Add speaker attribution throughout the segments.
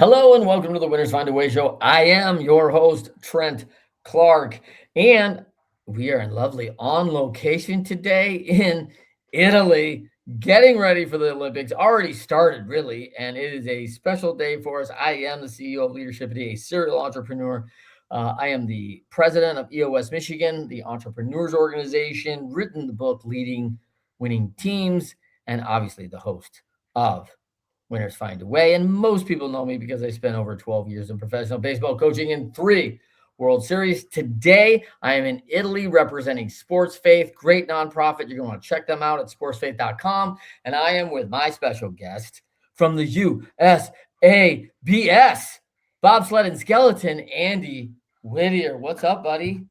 Speaker 1: Hello and welcome to the Winners Find a Way show. I am your host, Trent Clark, and we are in lovely on location today in Italy, getting ready for the Olympics. Already started, really, and it is a special day for us. I am the CEO of Leadership Today, a serial entrepreneur. I am the president of EOS Michigan, the entrepreneurs organization, written the book Leading Winning Teams, and obviously the host of Winners Find a Way. And most people know me because I spent over 12 years in professional baseball coaching in 3 World Series. Today, I am in Italy representing Sports Faith, great nonprofit. You're going to check them out at sportsfaith.com. And I am with my special guest from the USABS, bobsled and skeleton, Andy Whittier. What's up, buddy?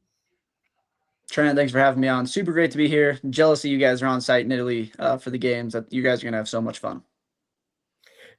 Speaker 2: Trent, thanks for having me on. Super great to be here. Jealous that you guys are on site in Italy for the games. That you guys are gonna have so much fun.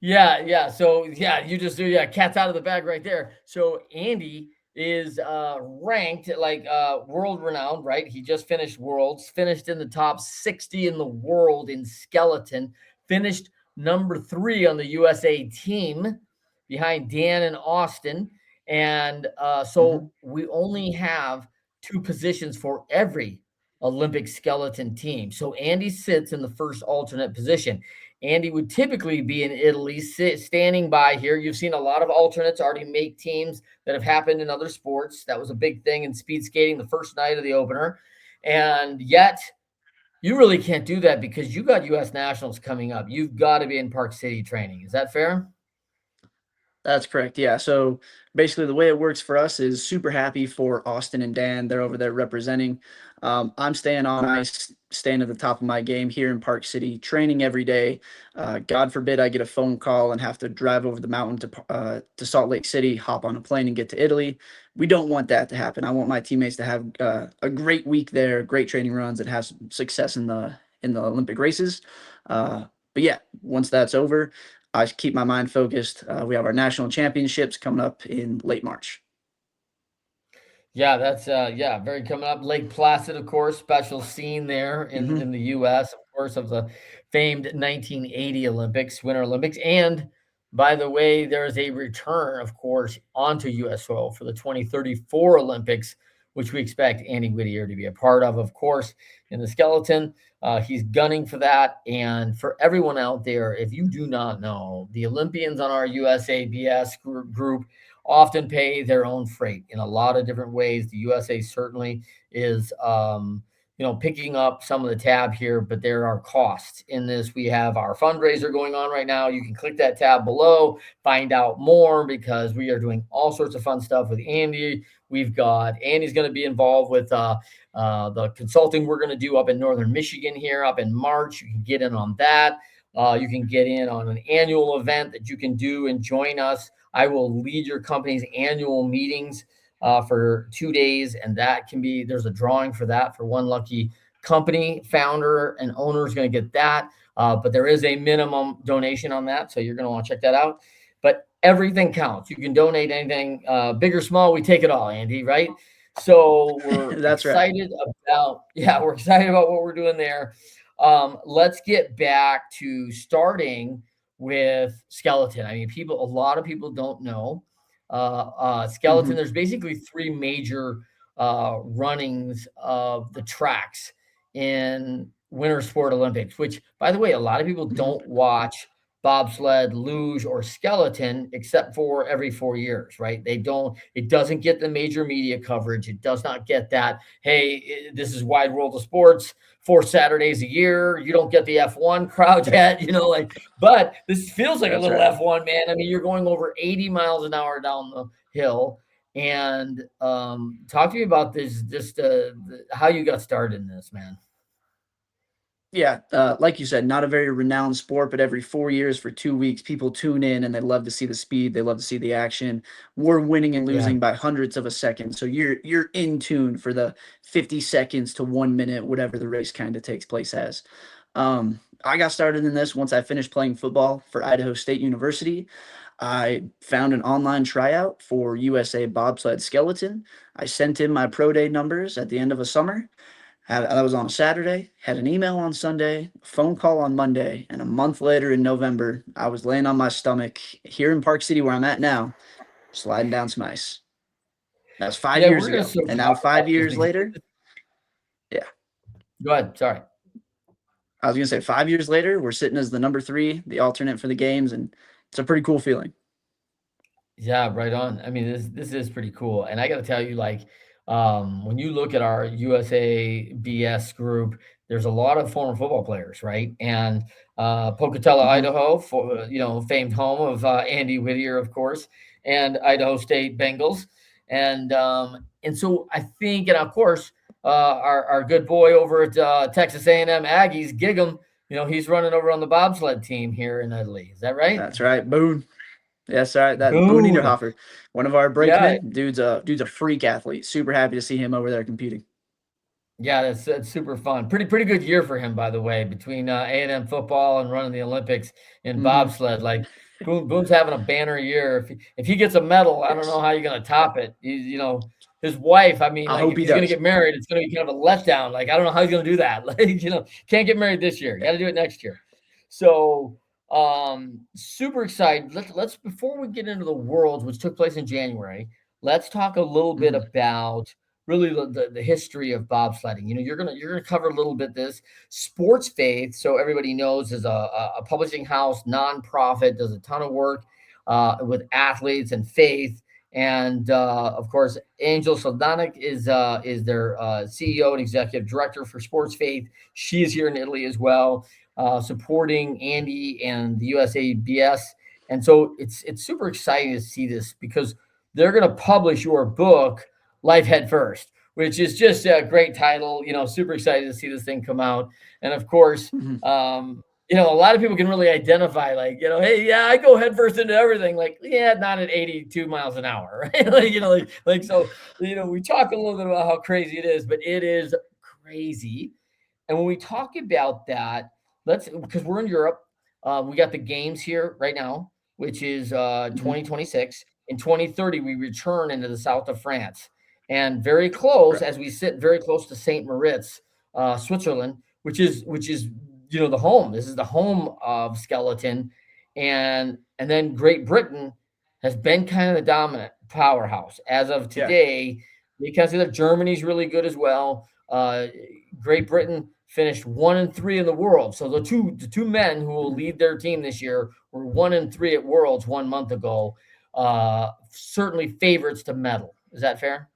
Speaker 1: Yeah. So you just do cat's out of the bag right there. So Andy is ranked like world renowned, right? He just finished worlds, finished in the top 60 in the world in skeleton, finished number 3 on the USA team behind Dan and Austin. And
Speaker 2: hmm
Speaker 1: so we only have 2 positions for every Olympic skeleton team. So Andy sits in the first alternate position. Andy would typically be in Italy, standing by here. You've seen a lot of alternates already make teams that have happened in other sports. That was a big thing in speed skating the first night of the opener. And yet, you really can't do that because you got U.S. nationals coming up. You've got to be in Park City training. Is that fair?
Speaker 2: That's correct. Yeah. So basically, the way it works for us is super happy for Austin and Dan. They're over there representing. I'm staying on ice, staying at the top of my game here in Park City, training every day. God forbid I get a phone call and have to drive over the mountain to Salt Lake City, hop on a plane and get to Italy. We don't want that to happen. I want my teammates to have a great week there, great training runs, and have some success in the Olympic races. But yeah, once that's over, I keep my mind focused. We have our national championships coming up in late March.
Speaker 1: Yeah, that's very coming up. Lake Placid, of course, special scene there in
Speaker 2: hmm
Speaker 1: the US, of course, of the famed 1980 Olympics, Winter Olympics. And by the way, there is a return, of course, onto US soil for the 2034 Olympics, which we expect Andy Whittier to be a part of course, in the skeleton. He's gunning for that. And for everyone out there, if you do not know, the Olympians on our USABS group often pay their own freight in a lot of different ways. The USA certainly is, picking up some of the tab here, but there are costs in this. We have our fundraiser going on right now. You can click that tab below, find out more because we are doing all sorts of fun stuff with Andy. We've got Andy's going to be involved with the consulting we're going to do up in Northern Michigan here up in March. You can get in on that. You can get in on an annual event that you can do and join us. I will lead your company's annual meetings for 2 days, and that can be there's a drawing for that for one lucky company founder and owner is going to get that. But there is a minimum donation on that, so you're going to want to check that out. But everything counts. You can donate anything, big or small. We take it all, Andy. Right? So we're
Speaker 2: That's right.
Speaker 1: excited we're excited about what we're doing there. Let's get back to starting with skeleton. I mean, a lot of people don't know skeleton.
Speaker 2: hmm
Speaker 1: There's basically 3 major runnings of the tracks in winter sport Olympics, which, by the way, a lot of people
Speaker 2: hmm
Speaker 1: don't watch bobsled, luge, or skeleton except for every 4 years, right? They don't, it doesn't get the major media coverage. It does not get that, hey, this is wide world of sports 4 Saturdays a year. You don't get the F1 crowd yet, but this feels like a
Speaker 2: That's
Speaker 1: little
Speaker 2: right.
Speaker 1: F1, man. I mean, you're going over 80 miles an hour down the hill. And talk to me about this, just how you got started in this, man.
Speaker 2: Yeah, like you said, not a very renowned sport, but every 4 years for 2 weeks, people tune in and they love to see the speed. They love to see the action. We're winning and
Speaker 1: Yeah.
Speaker 2: losing by hundredths of a second, so you're in tune for the 50 seconds to 1 minute, whatever the race kind of takes place as. I got started in this once I finished playing football for Idaho State University. I found an online tryout for USA Bobsled Skeleton. I sent in my pro day numbers at the end of a summer. That was on a Saturday. Had an email on Sunday, a phone call on Monday, and a month later in November, I was laying on my stomach here in Park City, where I'm at now, sliding down some ice. That was five
Speaker 1: Yeah,
Speaker 2: years
Speaker 1: we're gonna
Speaker 2: ago,
Speaker 1: sort of
Speaker 2: and now
Speaker 1: talk about
Speaker 2: five
Speaker 1: this
Speaker 2: years
Speaker 1: because
Speaker 2: later, yeah,
Speaker 1: go ahead. Sorry.
Speaker 2: I was gonna say 5 years later, we're sitting as the number three, the alternate for the games, and it's a pretty cool feeling.
Speaker 1: Yeah, right on. I mean, this is pretty cool, and I got to tell you, like, when you look at our USA BS group, there's a lot of former football players, right? And Pocatello,
Speaker 2: Hmm.
Speaker 1: Idaho, for famed home of Andy Whittier, of course, and Idaho State Bengals, and so I think, and of course, our good boy over at Texas A&M Aggies, Gig'em, he's running over on the bobsled team here in Italy. Is that right?
Speaker 2: That's right, Boone. Yes, all right. That Boone
Speaker 1: Boone.
Speaker 2: Niederhofer, one of our
Speaker 1: Yeah,
Speaker 2: brakemen, dude's a freak athlete. Super happy to see him over there competing.
Speaker 1: yeah, that's super fun. Pretty good year for him, by the way, between A&M football and running the Olympics in
Speaker 2: Hmm.
Speaker 1: bobsled. Like Boone's having a banner year. If he gets a medal, I don't know
Speaker 2: Yes,
Speaker 1: how you're going to top it. His wife. I mean,
Speaker 2: I
Speaker 1: like
Speaker 2: hope
Speaker 1: if
Speaker 2: he
Speaker 1: he's going to
Speaker 2: does.
Speaker 1: get married, it's going to be kind of a letdown. Like I don't know how he's going to do that. Like can't get married this year.
Speaker 2: Yeah.
Speaker 1: Got to do it next year. So super excited. Let's before we get into the Worlds, which took place in January. Let's talk a little bit
Speaker 2: Hmm.
Speaker 1: about really the history of bobsledding. You're gonna cover a little bit this sports faith. So everybody knows is a publishing house, nonprofit, does a ton of work with athletes and faith. And of course, Angel Saldanic is their CEO and executive director for Sports Faith. She is here in Italy as well, supporting Andy and the USABS. And so it's super exciting to see this because they're going to publish your book Life Head First, which is just a great title. Super excited to see this thing come out. And of course,
Speaker 2: Hmm.
Speaker 1: a lot of people can really identify, like, hey, yeah, I go head first into everything. Like, yeah, not at 82 miles an hour, right? Like so, we talk a little bit about how crazy it is, but it is crazy. And when we talk about that, let's because we're in Europe, we got the games here right now, which is
Speaker 2: Hmm.
Speaker 1: 2026. In 2030, we return into the south of France, and very close
Speaker 2: Correct.
Speaker 1: as we sit very close to Saint Moritz, Switzerland, which is the home. This is the home of skeleton, and then Great Britain has been kind of the dominant powerhouse as of
Speaker 2: Yeah.
Speaker 1: today. You can see that Germany's really good as well. Great Britain finished 1-3 in the world. So the two men who will
Speaker 2: Hmm.
Speaker 1: lead their team this year were 1-3 at Worlds 1 month ago. Certainly favorites to medal. Is that fair?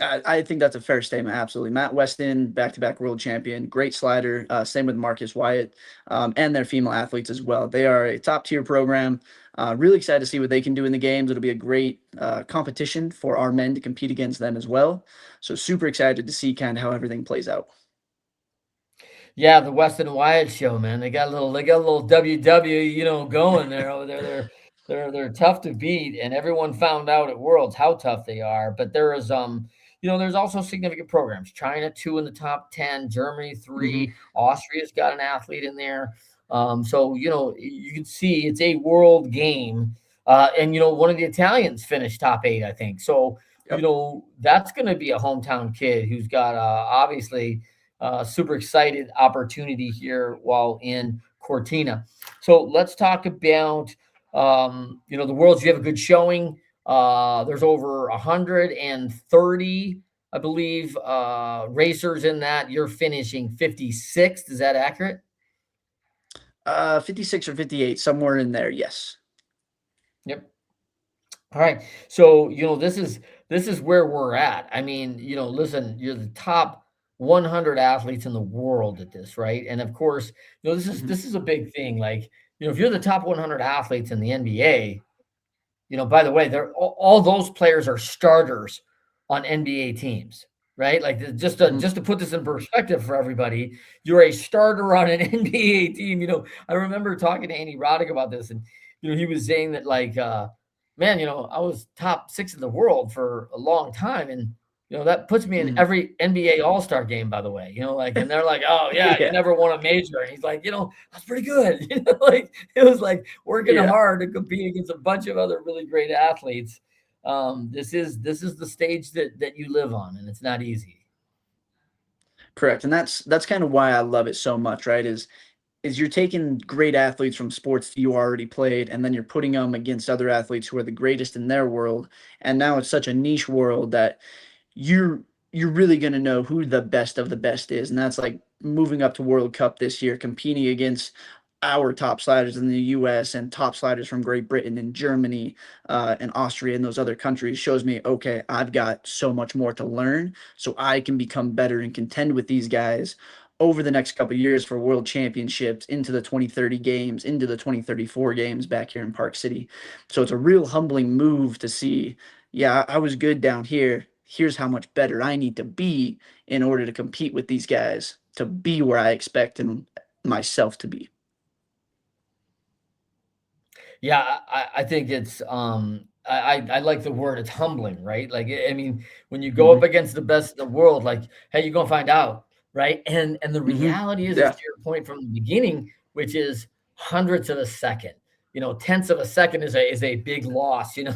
Speaker 2: I think that's a fair statement. Absolutely. Matt Weston, back-to-back world champion, great slider. Same with Marcus Wyatt, and their female athletes as well. They are a top-tier program. Really excited to see what they can do in the games. It'll be a great competition for our men to compete against them as well. So super excited to see kind of how everything plays out.
Speaker 1: Yeah, the Weston Wyatt show, man. They got a little WW, going there over there. They're tough to beat, and everyone found out at Worlds how tough they are. But there's also significant programs. China 2 in the top 10, Germany
Speaker 2: Hmm.
Speaker 1: 3, Austria's got an athlete in there. So you can see it's a world game. And one of the Italians finished top 8, I think. So
Speaker 2: Yep.
Speaker 1: that's going to be a hometown kid who's got obviously super excited opportunity here while in Cortina. So let's talk about the Worlds. You have a good showing. There's over 130, I believe, racers in that. You're finishing 56th. Is that accurate?
Speaker 2: 56 or 58, somewhere in there. Yes.
Speaker 1: Yep. All right. So, this is where we're at. I mean, listen, you're the top 100 athletes in the world at this, right? And of course, this is
Speaker 2: Hmm.
Speaker 1: this is a big thing. Like, if you're the top 100 athletes in the NBA, by the way, they're all those players are starters on NBA teams, right? Like just to
Speaker 2: Hmm.
Speaker 1: just to put this in perspective for everybody, you're a starter on an NBA team. I remember talking to Andy Roddick about this, and he was saying that like, man, I was top 6 in the world for a long time, and that puts me in
Speaker 2: Hmm.
Speaker 1: every NBA All Star game. By the way, like, and they're like, oh yeah, you
Speaker 2: Yeah.
Speaker 1: never won a major, and he's like, that's pretty good. Like it was like working
Speaker 2: Yeah.
Speaker 1: hard to compete against a bunch of other really great athletes. This is the stage that you live on, and it's not easy.
Speaker 2: Correct, and that's kind of why I love it so much, right? Is you're taking great athletes from sports that you already played, and then you're putting them against other athletes who are the greatest in their world, and now it's such a niche world that you're you're really going to know who the best of the best is, and that's like moving up to World Cup this year, competing against our top sliders in the US and top sliders from Great Britain and Germany and Austria and those other countries shows me, okay, I've got so much more to learn so I can become better and contend with these guys over the next couple of years for world championships into the 2030 games, into the 2034 games back here in Park City. So it's a real humbling move to see, yeah, I was good down here. Here's how much better I need to be in order to compete with these guys to be where I expect myself to be.
Speaker 1: Yeah, I think it's I like the word, it's humbling, right? Like I mean, when you go up
Speaker 2: Mhm.
Speaker 1: against the best in the world, like, hey, you're gonna find out, right? And the
Speaker 2: Mhm.
Speaker 1: reality is
Speaker 2: Yeah.
Speaker 1: to your point from the beginning, which is hundredths of a second. Tenths of a second is a big loss. You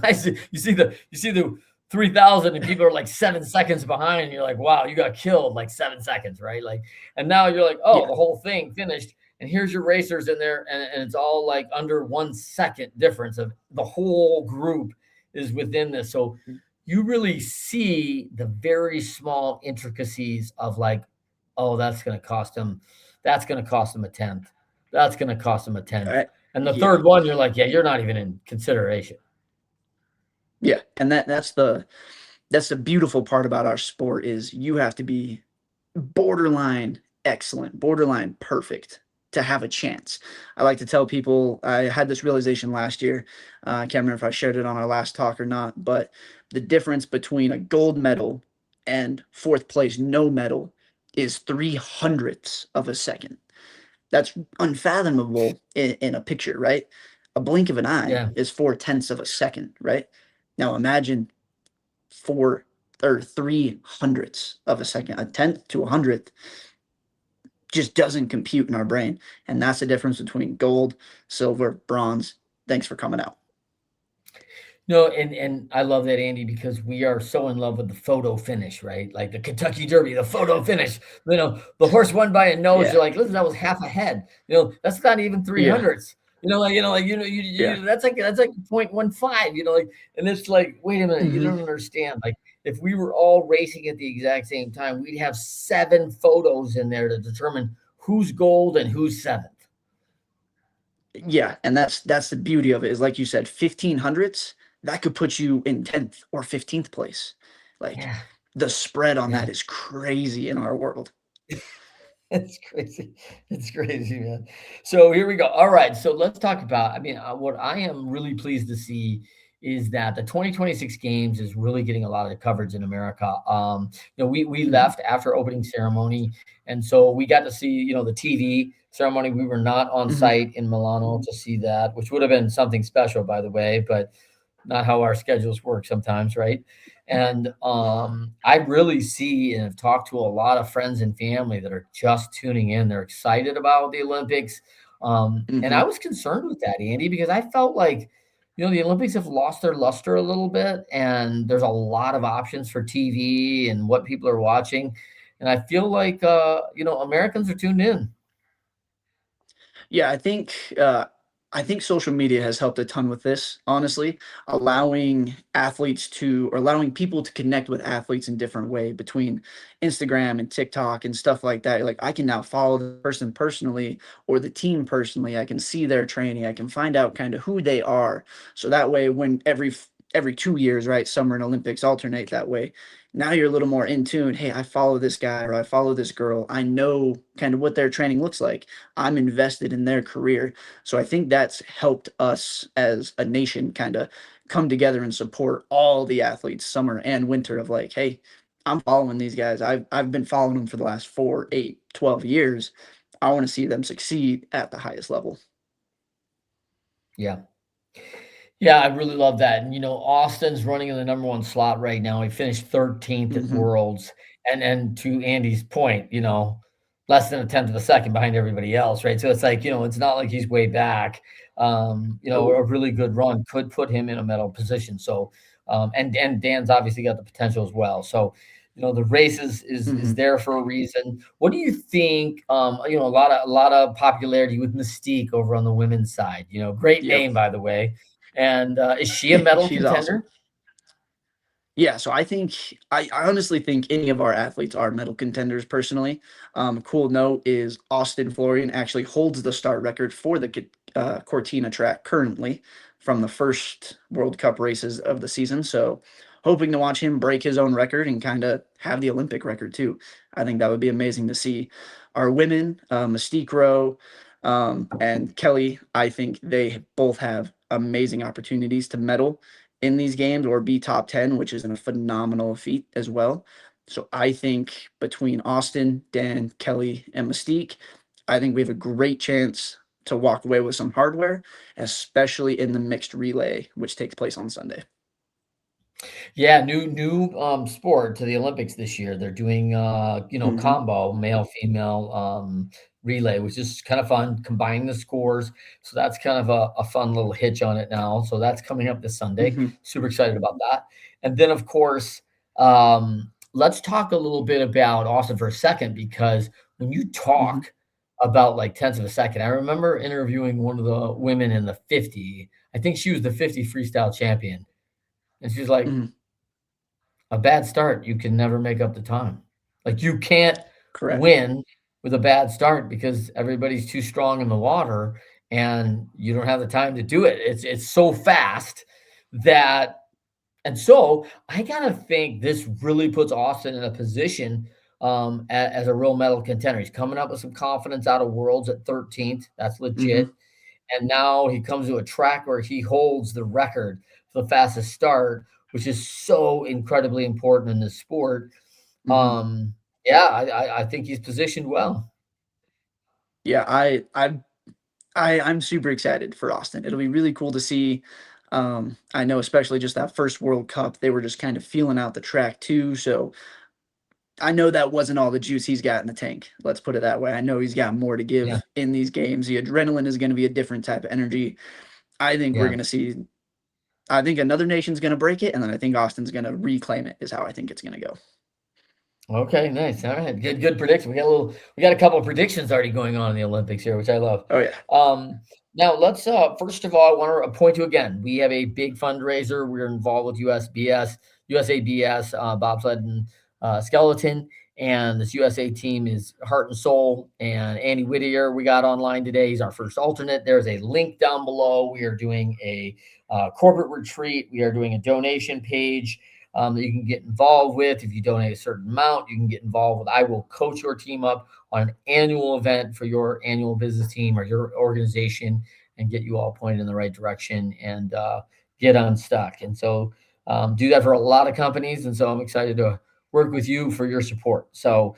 Speaker 1: see the 3,000 and people are like 7 seconds behind, and you're like, wow, you got killed like 7 seconds, right? Like, and now you're like, oh,
Speaker 2: Yeah.
Speaker 1: the whole thing finished and here's your racers in there, and it's all like under 1 second difference of the whole group is within this. So you really see the very small intricacies of like, oh, that's gonna cost them a tenth. That's gonna cost them a tenth.
Speaker 2: I
Speaker 1: And the
Speaker 2: yeah.
Speaker 1: third one, you're like, yeah, you're not even in consideration.
Speaker 2: Yeah. And that's the beautiful part about our sport is you have to be borderline excellent, borderline perfect to have a chance. I like to tell people I had this realization last year. I can't remember if I shared it on our last talk or not, but the difference between a gold medal and fourth place no medal is 300ths of a second. That's unfathomable in a picture, right? A blink of an eye
Speaker 1: Yeah.
Speaker 2: is 4/10ths of a second, right? Now imagine four or 300ths of a second, a tenth to a hundredth just doesn't compute in our brain. And that's the difference between gold, silver, bronze. Thanks for coming out.
Speaker 1: No, and I love that, Andy, because we are so in love with the photo finish, right? Like the Kentucky Derby, the photo finish. The horse won by a nose.
Speaker 2: Yeah.
Speaker 1: You're like, listen, that was half a head. That's not even three
Speaker 2: Yeah.
Speaker 1: hundredths.
Speaker 2: Yeah.
Speaker 1: That's like 0.15. And it's like, wait a minute, you
Speaker 2: Hmm.
Speaker 1: don't understand. Like, if we were all racing at the exact same time, we'd have 7 photos in there to determine who's gold and who's seventh.
Speaker 2: Yeah. And that's the beauty of it is like you said, 1500ths, that could put you in 10th or 15th place. Like
Speaker 1: Yeah,
Speaker 2: the spread on that
Speaker 1: yeah.
Speaker 2: is crazy in our world.
Speaker 1: It's crazy. It's crazy, man. So here we go. All right. So let's talk about. I mean, what I am really pleased to see is that the 2026 games is really getting a lot of coverage in America. We
Speaker 2: Mhm.
Speaker 1: left after opening ceremony, and so we got to see the TV ceremony. We were not on
Speaker 2: Mhm.
Speaker 1: site in Milano to see that, which would have been something special, by the way. But not how our schedules work sometimes, right? And I really see and have talked to a lot of friends and family that are just tuning in. They're excited about the Olympics. And I
Speaker 2: Mhm.
Speaker 1: was concerned with that, Andy, because I felt like, the Olympics have lost their luster a little bit, and there's a lot of options for TV and what people are watching. And I feel like, Americans are tuned in.
Speaker 2: Yeah, I think social media has helped a ton with this, honestly, allowing athletes to or allowing people to connect with athletes in different way between Instagram and TikTok and stuff like that. Like I can now follow the person personally or the team personally. I can see their training. I can find out kind of who they are. So that way when every 2 years, right, summer and Olympics alternate that way. Now you're a little more in tune. Hey, I follow this guy or I follow this girl. I know kind of what their training looks like. I'm invested in their career. So I think that's helped us as a nation kind of come together and support all the athletes, summer and winter, of like, hey, I'm following these guys. I've been following them for the last 4, 8, 12 years. I want to see them succeed at the highest level.
Speaker 1: Yeah. Yeah, I really love that. And Austin's running in the number one slot right now. He finished 13th at
Speaker 2: Hmm.
Speaker 1: Worlds. And to Andy's point, less than a tenth of a second behind everybody else, right? So it's like, it's not like he's way back.
Speaker 2: No.
Speaker 1: A really good run could put him in a medal position. So and Dan's obviously got the potential as well. So, The race is
Speaker 2: Hmm.
Speaker 1: there for a reason. What do you think? A lot of popularity with Mystique over on the women's side. Great
Speaker 2: Yep.
Speaker 1: name, by the way. And is she a medal
Speaker 2: She's awesome.
Speaker 1: contender?
Speaker 2: Yeah, so I honestly think any of our athletes are medal contenders personally. Cool note is Austin Florian actually holds the start record for the Cortina track currently from the first World Cup races of the season. So hoping to watch him break his own record and kind of have the Olympic record too. I think that would be amazing to see. Our women, Mystique Rowe and Kelly, I think they both have amazing opportunities to medal in these games or be top 10, which is a phenomenal feat as well. So I think between Austin, Dan, Kelly, and Mystique, I think we have a great chance to walk away with some hardware, especially in the mixed relay, which takes place on Sunday.
Speaker 1: Yeah, new sport to the Olympics this year. They're doing
Speaker 2: Hmm.
Speaker 1: combo male female relay, which is kind of fun, combining the scores. So that's kind of a fun little hitch on it now. So that's coming up this Sunday.
Speaker 2: Hmm.
Speaker 1: Super excited about that. And then of course, let's talk a little bit about Austin for a second, because when you
Speaker 2: Hmm.
Speaker 1: talk about like tenths of a second, I remember interviewing one of the women in the 50. I think she was the 50 freestyle champion. And she's like,
Speaker 2: Hmm.
Speaker 1: a bad start, you can never make up the time. Like you can't
Speaker 2: Correct.
Speaker 1: win with a bad start because everybody's too strong in the water and you don't have the time to do it. It's so fast that and so I gotta think this really puts Austin in a position as a real medal contender. He's coming up with some confidence out of Worlds at 13th. That's
Speaker 2: Hmm.
Speaker 1: legit. And now he comes to a track where he holds the record for the fastest start, which is so incredibly important in this sport.
Speaker 2: Hmm.
Speaker 1: Um, yeah, I think he's positioned well.
Speaker 2: Yeah, I'm super excited for Austin. It'll be really cool to see. I know, especially just that first World Cup, they were just kind of feeling out the track too. So I know that wasn't all the juice he's got in the tank. Let's put it that way. I know he's got more to
Speaker 1: Yeah,
Speaker 2: give in these games. The adrenaline is going to be a different type of energy. I think we're
Speaker 1: yeah.
Speaker 2: going to see. I think another nation's going to break it, and then I think Austin's going to reclaim it. Is how I think it's going to go.
Speaker 1: Okay, nice. All right, good prediction. We got a couple of predictions already going on in the Olympics here, which I love.
Speaker 2: Oh yeah.
Speaker 1: Now let's first of all, I want to point you again. We have a big fundraiser. We're involved with USABS, bobsled and skeleton, and this USA team is Heart and Soul. And Andy Whittier, we got online today. He's our first alternate. There's a link down below. We are doing a corporate retreat. We are doing a donation page that you can get involved with. If you donate a certain amount, you can get involved with. I will coach your team up on an annual event for your annual business team or your organization and get you all pointed in the right direction and get unstuck. And so do that for a lot of companies. And so I'm excited to work with you for your support. So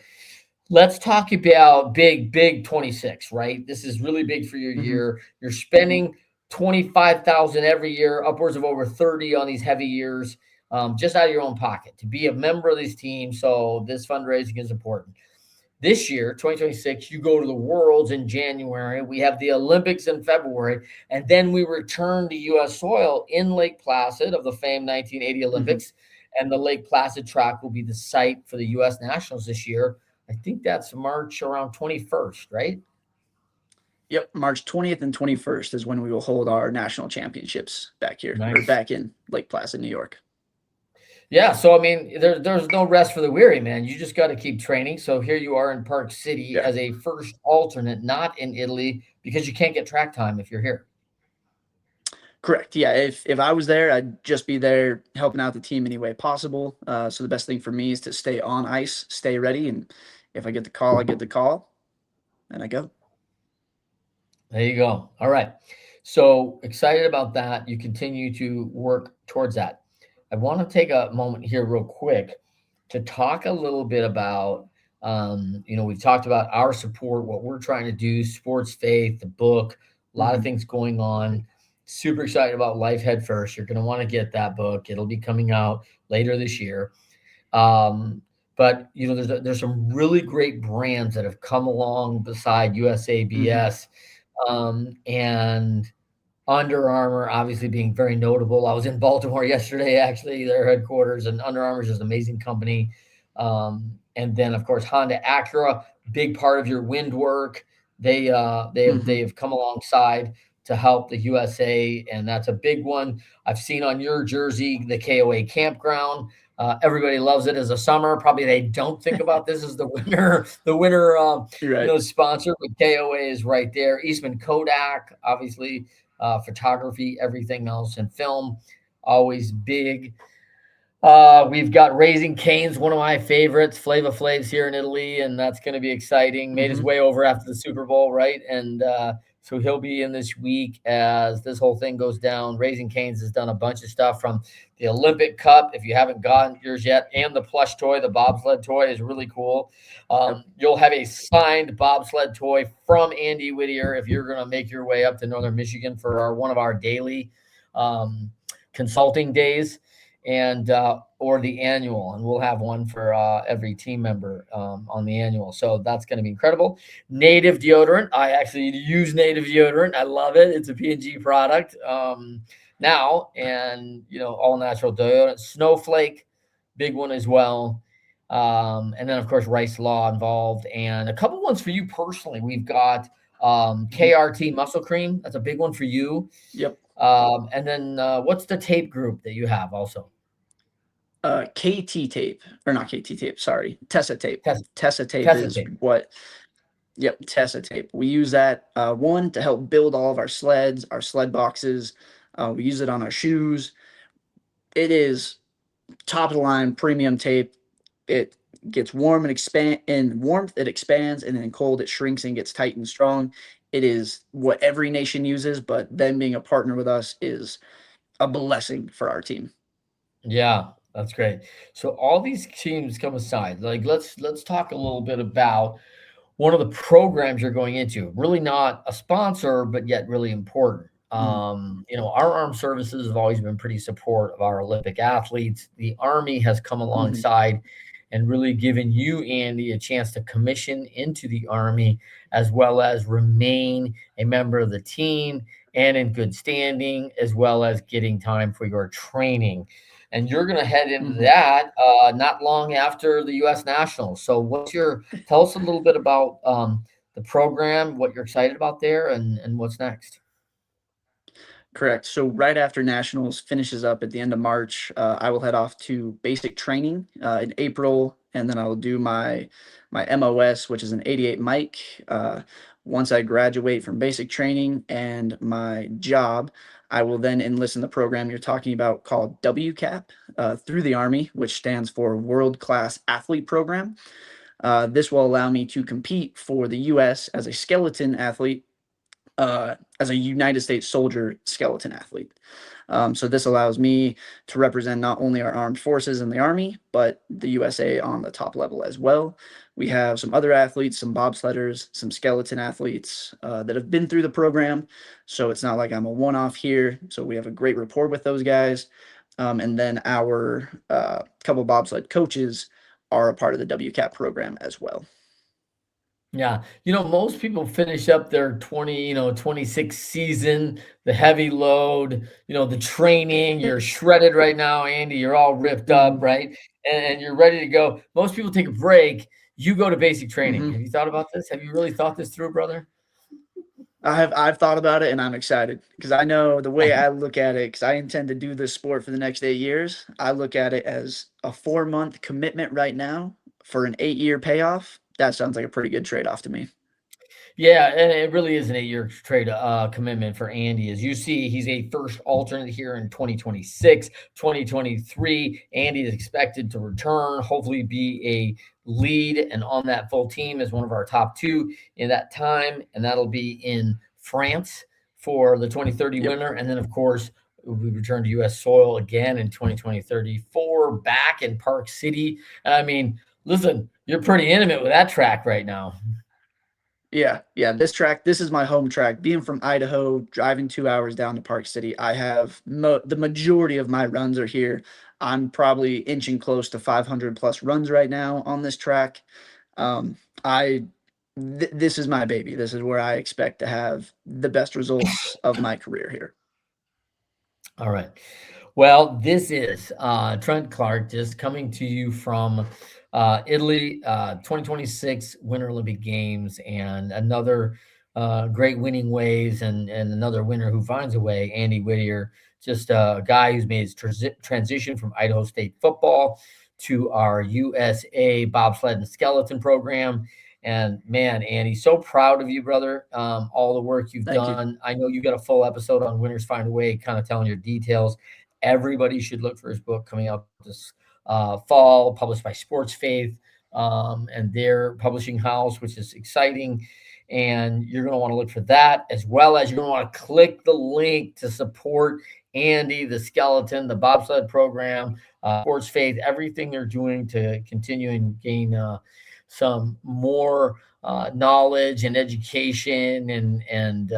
Speaker 1: let's talk about big 26, right? This is really big for your
Speaker 2: Hmm.
Speaker 1: year. You're spending 25,000 every year, upwards of over 30 on these heavy years, just out of your own pocket to be a member of these teams. So this fundraising is important. This year, 2026, you go to the Worlds in January. We have the Olympics in February, and then we return to U.S. soil in Lake Placid of the famed 1980
Speaker 2: Hmm.
Speaker 1: Olympics. And the Lake Placid track will be the site for the U.S. Nationals this year. I think that's March around 21st, right?
Speaker 2: Yep. March 20th and 21st is when we will hold our national championships back here or
Speaker 1: Nice.
Speaker 2: back in Lake Placid, New York.
Speaker 1: Yeah, so I mean, there's no rest for the weary, man. You just got to keep training. So here you are in Park City
Speaker 2: Yeah.
Speaker 1: as a first alternate, not in Italy, because you can't get track time if you're here.
Speaker 2: Correct. Yeah. If I was there, I'd just be there helping out the team any way possible. So the best thing for me is to stay on ice, stay ready, and if I get the call, I get the call, and I go.
Speaker 1: There you go. All right. So excited about that. You continue to work towards that. I want to take a moment here, real quick, to talk a little bit about, we've talked about our support, what we're trying to do, sports faith, the book, a lot of
Speaker 2: Hmm.
Speaker 1: things going on. Super excited about Life Head First. You're going to want to get that book. It'll be coming out later this year. Um, but there's some really great brands that have come along beside
Speaker 2: Hmm.
Speaker 1: USABS and Under Armour obviously being very notable. I was in Baltimore yesterday, actually, their headquarters, and Under Armour is just an amazing company. And then of course Honda Acura, big part of your wind work. They
Speaker 2: Hmm.
Speaker 1: have come alongside to help the USA, and that's a big one. I've seen on your jersey the KOA campground. Everybody loves it as a summer. Probably they don't think about this as the winter, the winter,
Speaker 2: You're right.
Speaker 1: sponsor. But KOA is right there. Eastman Kodak, obviously, photography, everything else, and film, always big. We've got Raising Cane's, one of my favorites, Flava Flav's here in Italy, and that's going to be exciting. Made his
Speaker 2: Hmm.
Speaker 1: way over after the Super Bowl, right? And so he'll be in this week as this whole thing goes down. Raising Cane's has done a bunch of stuff from the Olympic Cup, if you haven't gotten yours yet, and the plush toy, the bobsled toy is really cool.
Speaker 2: Yep.
Speaker 1: You'll have a signed bobsled toy from Andy Whittier if you're going to make your way up to Northern Michigan for one of our daily um, consulting days, and or the annual, and we'll have one for every team member on the annual. So that's going to be incredible. Native deodorant. I actually use Native deodorant. I love it. It's a P&G product now, and all natural deodorant. Snowflake, big one as well. And then of course Rice Law involved, and a couple ones for you personally. We've got
Speaker 2: Hmm.
Speaker 1: KRT muscle cream. That's a big one for you.
Speaker 2: Yep.
Speaker 1: And then what's the tape group that you have also?
Speaker 2: KT tape, or not KT tape, sorry, Tessa tape.
Speaker 1: Test
Speaker 2: Tessa tape
Speaker 1: Tessa
Speaker 2: is
Speaker 1: tape.
Speaker 2: what, yep, Tessa tape. We use that, one, to help build all of our sleds, our sled boxes. We use it on our shoes. It is top of the line premium tape. It gets warm and expand in warmth, it expands, and in cold, it shrinks and gets tight and strong. It is what every nation uses, but them being a partner with us is a blessing for our team.
Speaker 1: Yeah, that's great. So all these teams come aside. Like let's talk a little bit about one of the programs you're going into. Really not a sponsor, but yet really important.
Speaker 2: Mhm.
Speaker 1: Our armed services have always been pretty supportive of our Olympic athletes. The Army has come
Speaker 2: Mhm.
Speaker 1: alongside and really given you, Andy, a chance to commission into the Army as well as remain a member of the team and in good standing, as well as getting time for your training. And you're going to head into
Speaker 2: Mhm.
Speaker 1: that not long after the U.S. Nationals. So, tell us a little bit about the program, what you're excited about there, and what's next.
Speaker 2: Correct. So right after nationals finishes up at the end of March, I will head off to basic training in April, and then I will do my MOS, which is an 88 mic. Once I graduate from basic training and my job, I will then enlist in the program you're talking about called WCAP through the Army, which stands for World Class Athlete Program. This will allow me to compete for the U.S. as a skeleton athlete, as a United States soldier skeleton athlete. So this allows me to represent not only our armed forces and the Army, but the USA on the top level as well. We have some other athletes, some bobsledders, some skeleton athletes that have been through the program. So it's not like I'm a one-off here. So we have a great rapport with those guys. And then our couple bobsled coaches are a part of the WCAP program as well.
Speaker 1: Yeah. Most people finish up their 26 season, the heavy load, the training. You're shredded right now, Andy. You're all ripped up,
Speaker 2: Hmm.
Speaker 1: right? And you're ready to go. Most people take a break. You go to basic training.
Speaker 2: Hmm.
Speaker 1: Have you thought about this? Have you really thought this through, brother?
Speaker 2: I've thought about it and I'm excited because I know the way I look at it, because I intend to do this sport for the next 8 years. I look at it as a 4 month commitment right now for an 8 year payoff. That sounds like a pretty good trade off to me.
Speaker 1: Yeah, and it really is an 8-year trade commitment for Andy. As you see, he's a first alternate here in 2026, 2023. Andy is expected to return, hopefully be a lead and on that full team as one of our top two in that time. And that'll be in France for the 2030
Speaker 2: Yep.
Speaker 1: winter. And then, of course, we return to U.S. soil again in 2034, back in Park City. I mean, listen, you're pretty intimate with that track right now.
Speaker 2: Yeah, yeah. This is my home track. Being from Idaho, driving 2 hours down to Park City, I have the majority of my runs are here. I'm probably inching close to 500 plus runs right now on this track. Um, I this is my baby. This is where I expect to have the best results of my career here.
Speaker 1: All right. Well, this is Trent Clark just coming to you from Italy, 2026 Winter Olympic Games, and another great winning ways, and another winner who finds a way, Andy Whittier, just a guy who's made his transition from Idaho State football to our USA bobsled and skeleton program. And man, Andy, so proud of you, brother. All the work you've
Speaker 2: Thank you.
Speaker 1: done. I know you got a full episode on Winners Find a Way, kind of telling your details. Everybody should look for his book coming out this fall, published by Sports Faith and their publishing house, which is exciting. And you're going to want to look for that, as well as you're going to want to click the link to support Andy, the skeleton, the bobsled program, Sports Faith, everything they're doing to continue and gain some more knowledge and education and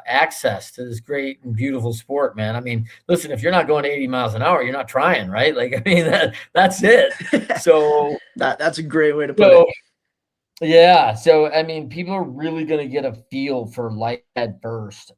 Speaker 1: access to this great and beautiful sport, man. I mean, listen, if you're not going 80 miles an hour, you're not trying, right? Like, I mean, that's it. So,
Speaker 2: That's a great way to put it.
Speaker 1: so yeah. So, I mean, people are really going to get a feel for life at first,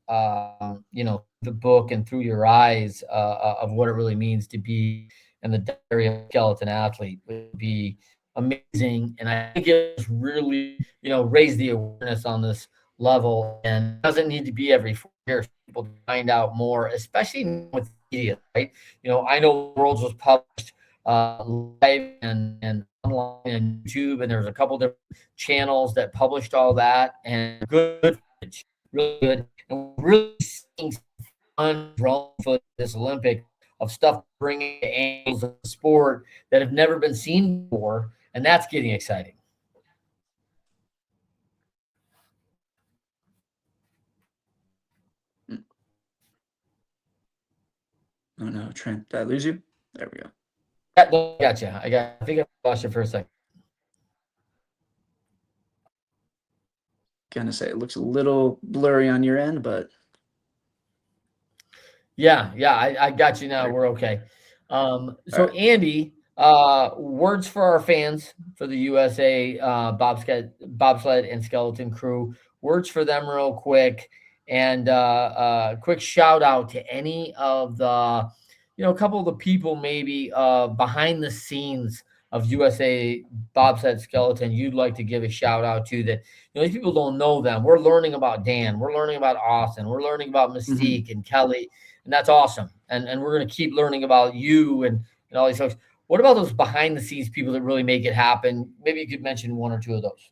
Speaker 1: the book and through your eyes of what it really means to be in the diary of a skeleton athlete would be amazing. And I think it's really, raise the awareness on this level. And it doesn't need to be every 4 years for people to find out more, especially with media, right? I know Worlds was published live and online and YouTube, and there's a couple different channels that published all that, and good footage, really good. And we're really seeing fun drone footage this Olympic of stuff bringing angles of the sport that have never been seen before, and that's getting exciting.
Speaker 2: Oh no, Trent, did I lose you? There we go.
Speaker 1: Gotcha. I think I lost you for a second.
Speaker 2: Gonna say it looks a little blurry on your end, but
Speaker 1: Yeah, I got you now.
Speaker 2: there.
Speaker 1: We're okay.
Speaker 2: All
Speaker 1: So
Speaker 2: right.
Speaker 1: Andy, words for our fans for the USA bobsled and skeleton crew. Words for them, real quick, and quick shout out to any of the, a couple of the people maybe behind the scenes of USA bobsled skeleton. You'd like to give a shout out to that. These people don't know them. We're learning about Dan. We're learning about Austin. We're learning about
Speaker 2: Mm-hmm.
Speaker 1: Mystique and Kelly, and that's awesome. And we're going to keep learning about you and all these folks. What about those behind the scenes people that really make it happen? Maybe you could mention one or two of those.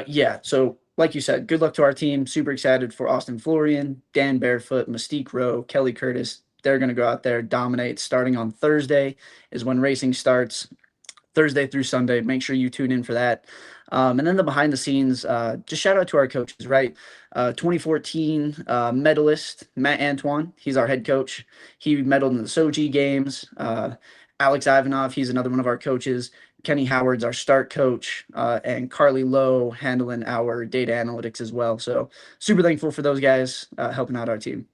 Speaker 2: Yeah. So, like you said, good luck to our team. Super excited for Austin Florian, Dan Barefoot, Mystique Rowe, Kelly Curtis. They're going to go out there, dominate. Starting on Thursday is when racing starts. Thursday through Sunday. Make sure you tune in for that. And then the behind the scenes, just shout out to our coaches, right? 2014 medalist Matt Antoine, he's our head coach. He medaled in the Sochi games. Alex Ivanov, he's another one of our coaches. Kenny Howard's our start coach, and Carly Lowe handling our data analytics as well. So super thankful for those guys helping out our team.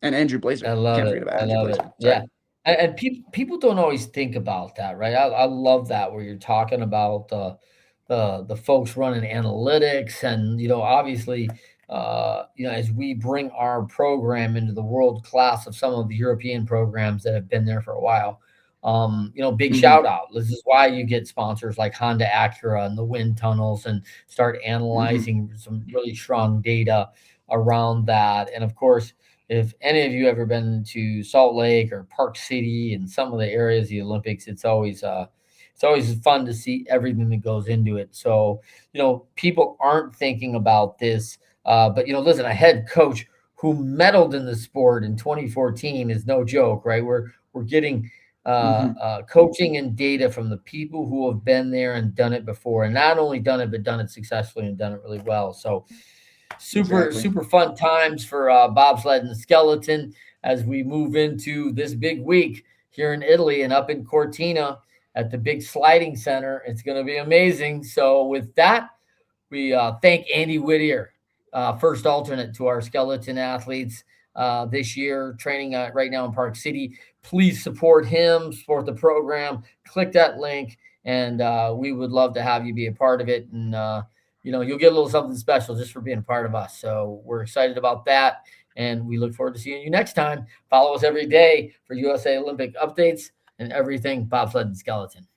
Speaker 2: And Andrew Blazer,
Speaker 1: I love
Speaker 2: can't
Speaker 1: it.
Speaker 2: forget about
Speaker 1: I
Speaker 2: Andrew
Speaker 1: love it.
Speaker 2: Blazer. Sorry.
Speaker 1: Yeah. And people don't always think about that, right? I love that where you're talking about the folks running analytics and obviously as we bring our program into the world class of some of the European programs that have been there for a while. Big
Speaker 2: Mm-hmm.
Speaker 1: shout out. This is why you get sponsors like Honda Acura and the wind tunnels and start
Speaker 2: Mm-hmm.
Speaker 1: analyzing some really strong data around that. And of course, if any of you ever been to Salt Lake or Park City and some of the areas of the Olympics, it's always fun to see everything that goes into it. So people aren't thinking about this, but listen, a head coach who medaled in the sport in 2014 is no joke, right? We're getting
Speaker 2: Mm-hmm.
Speaker 1: coaching and data from the people who have been there and done it before, and not only done it but done it successfully and done it really well. So super
Speaker 2: Exactly.
Speaker 1: super fun times for bobsled and skeleton as we move into this big week here in Italy and up in Cortina at the big sliding center. It's going to be amazing. So with that, we thank Andy Whittier, first alternate to our skeleton athletes this year, training right now in Park City. Please support him, support the program. Click that link, and we would love to have you be a part of it. And you'll get a little something special just for being a part of us. So we're excited about that, and we look forward to seeing you next time. Follow us every day for USA Olympic updates. and everything bobsled and skeleton.